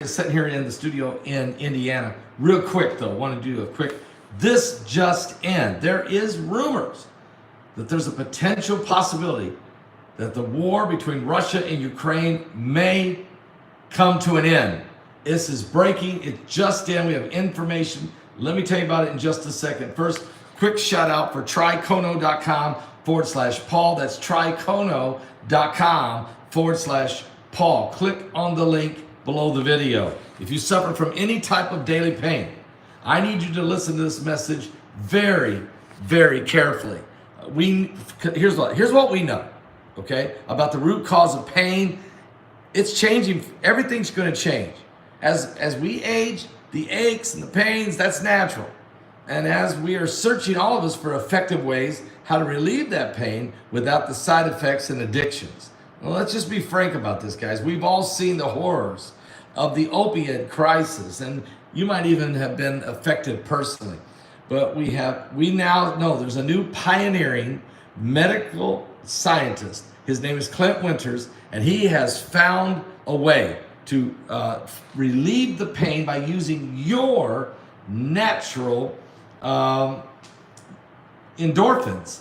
sitting here in the studio in Indiana. Real quick though, want to do a quick, this just in. There is rumors that there's a potential possibility that the war between Russia and Ukraine may come to an end. This is breaking, it just in, we have information. Let me tell you about it in just a second. First, quick shout out for trycono.com/Paul. That's trycono.com/Paul. Click on the link below the video. If you suffer from any type of daily pain, I need you to listen to this message very, very carefully. Here's what we know, okay, about the root cause of pain. It's changing. Everything's going to change. As we age, the aches and the pains, that's natural. And as we are searching, all of us, for effective ways how to relieve that pain without the side effects and addictions. Well, let's just be frank about this, guys. We've all seen the horrors of the opioid crisis, and you might even have been affected personally. But we now know there's a new pioneering medical scientist. His name is Clint Winters, and he has found a way to relieve the pain by using your natural endorphins,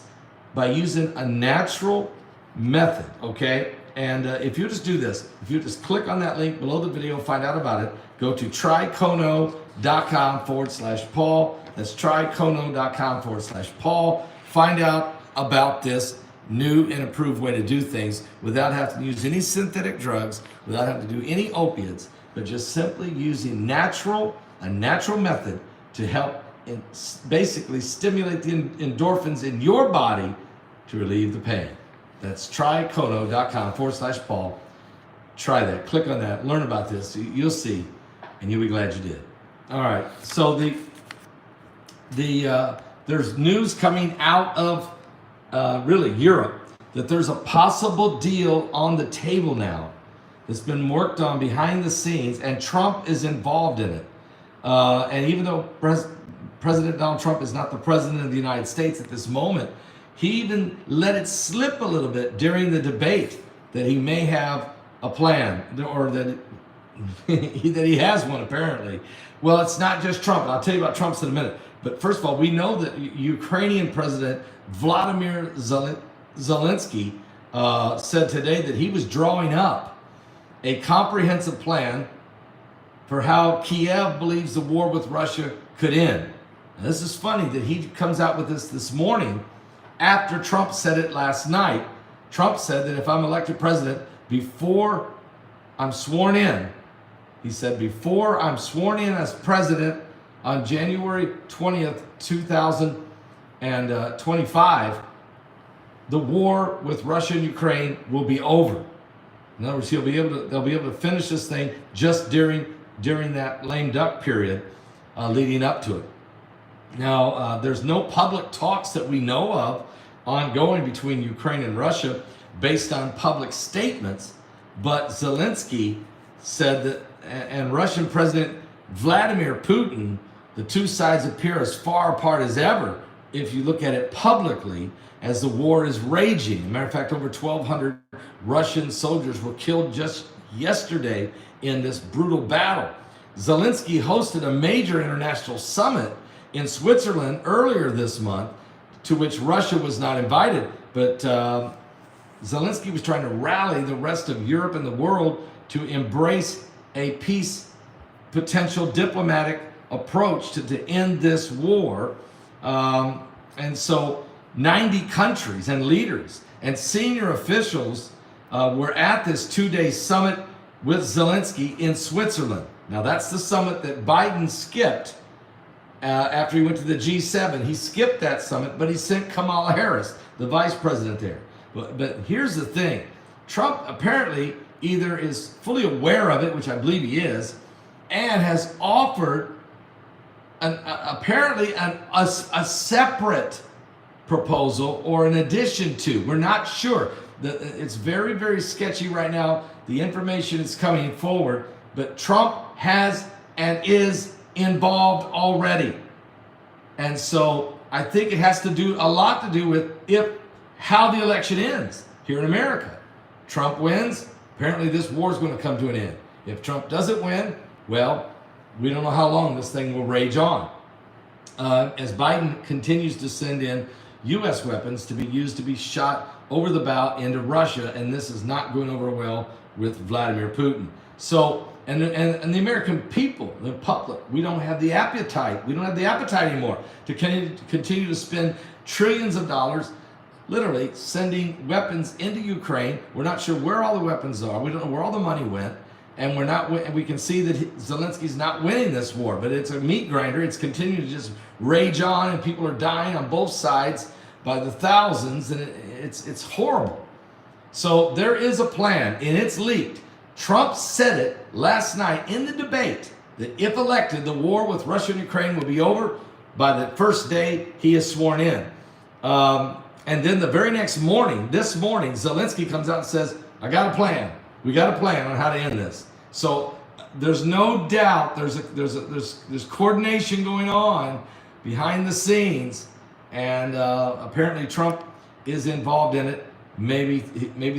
by using a natural method, okay? And if you just do this, if you just click on that link below the video, find out about it, go to trycono.com/Paul. That's trycono.com/Paul. Find out about this new and improved way to do things without having to use any synthetic drugs, without having to do any opiates, but just simply using a natural method to help basically stimulate the endorphins in your body to relieve the pain. That's trycono.com/Paul. Try that. Click on that. Learn about this. You'll see, and you'll be glad you did. All right. So there's news coming out of really Europe that there's a possible deal on the table now that's been worked on behind the scenes, and Trump is involved in it. And even though President Donald Trump is not the president of the United States at this moment, he even let it slip a little bit during the debate that he may have a plan, or that he has one apparently. Well, it's not just Trump. I'll tell you about Trump's in a minute. But first of all, we know that Ukrainian President Vladimir Zelensky said today that he was drawing up a comprehensive plan for how Kiev believes the war with Russia could end. Now, this is funny that he comes out with this morning after Trump said it last night. Trump said that if I'm elected president, before I'm sworn in, he said, before I'm sworn in as president on January 20th, 2025, the war with Russia and Ukraine will be over. In other words, they'll be able to finish this thing just during that lame duck period leading up to it. Now, there's no public talks that we know of ongoing between Ukraine and Russia based on public statements, but Zelensky said that, and Russian President Vladimir Putin, the two sides appear as far apart as ever if you look at it publicly as the war is raging. As a matter of fact, over 1,200 Russian soldiers were killed just yesterday in this brutal battle. Zelensky hosted a major international summit in Switzerland earlier this month, to which Russia was not invited, but Zelensky was trying to rally the rest of Europe and the world to embrace a peace potential diplomatic approach to end this war. And so 90 countries and leaders and senior officials were at this 2-day summit with Zelensky in Switzerland. Now that's the summit that Biden skipped after he went to the G7. He skipped that summit, but he sent Kamala Harris, the vice president, there. But here's the thing. Trump apparently either is fully aware of it, which I believe he is, and has offered apparently a separate proposal or an addition to. We're not sure. It's very, very sketchy right now. The information is coming forward, but Trump has and is involved already. And so I think it has to do a lot to do with how the election ends here in America. Trump wins, apparently this war is going to come to an end. If Trump doesn't win, Well, we don't know how long this thing will rage on. As Biden continues to send in U.S. weapons to be used to be shot over the bow into Russia, and this is not going over well with Vladimir Putin. So, and the American people, the public, we don't have the appetite. We don't have the appetite anymore to continue to spend trillions of dollars, literally sending weapons into Ukraine. We're not sure where all the weapons are. We don't know where all the money went. And we can see that Zelensky's not winning this war, but it's a meat grinder. It's continuing to just rage on, and people are dying on both sides by the thousands, and it's horrible. So there is a plan, and it's leaked. Trump said it last night in the debate that if elected, the war with Russia and Ukraine will be over by the first day he is sworn in. And then the very next morning, this morning, Zelensky comes out and says, I got a plan. We got a plan on how to end this. So there's no doubt there's coordination going on behind the scenes, and apparently Trump is involved in it. Maybe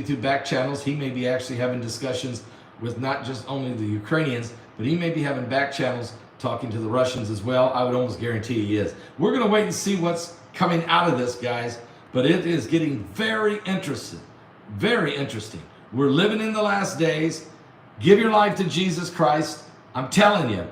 through back channels. He may be actually having discussions with not just only the Ukrainians, but he may be having back channels talking to the Russians as well. I would almost guarantee he is. We're going to wait and see what's coming out of this, guys. But it is getting very interesting. Very interesting. We're living in the last days. Give your life to Jesus Christ. I'm telling you,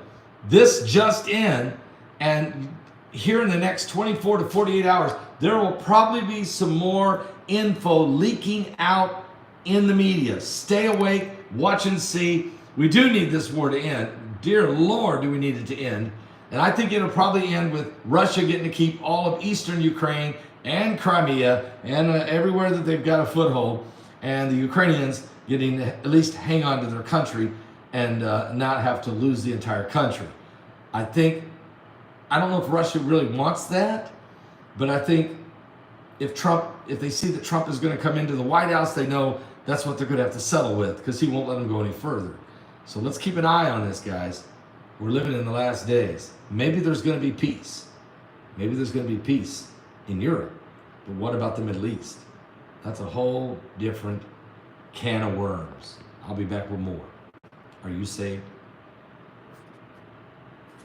this just in, and here in the next 24 to 48 hours, there will probably be some more info leaking out in the media. Stay awake, watch and see. We do need this war to end. Dear Lord, do we need it to end. And I think it'll probably end with Russia getting to keep all of eastern Ukraine and Crimea and everywhere that they've got a foothold, and the Ukrainians getting to at least hang on to their country and not have to lose the entire country. I don't know if Russia really wants that, but I think if they see that Trump is going to come into the White House, they know that's what they're going to have to settle with, because he won't let them go any further. So let's keep an eye on this, guys. We're living in the last days. Maybe there's going to be peace. Maybe there's going to be peace in Europe. But what about the Middle East? That's a whole different can of worms. I'll be back with more. Are you saved?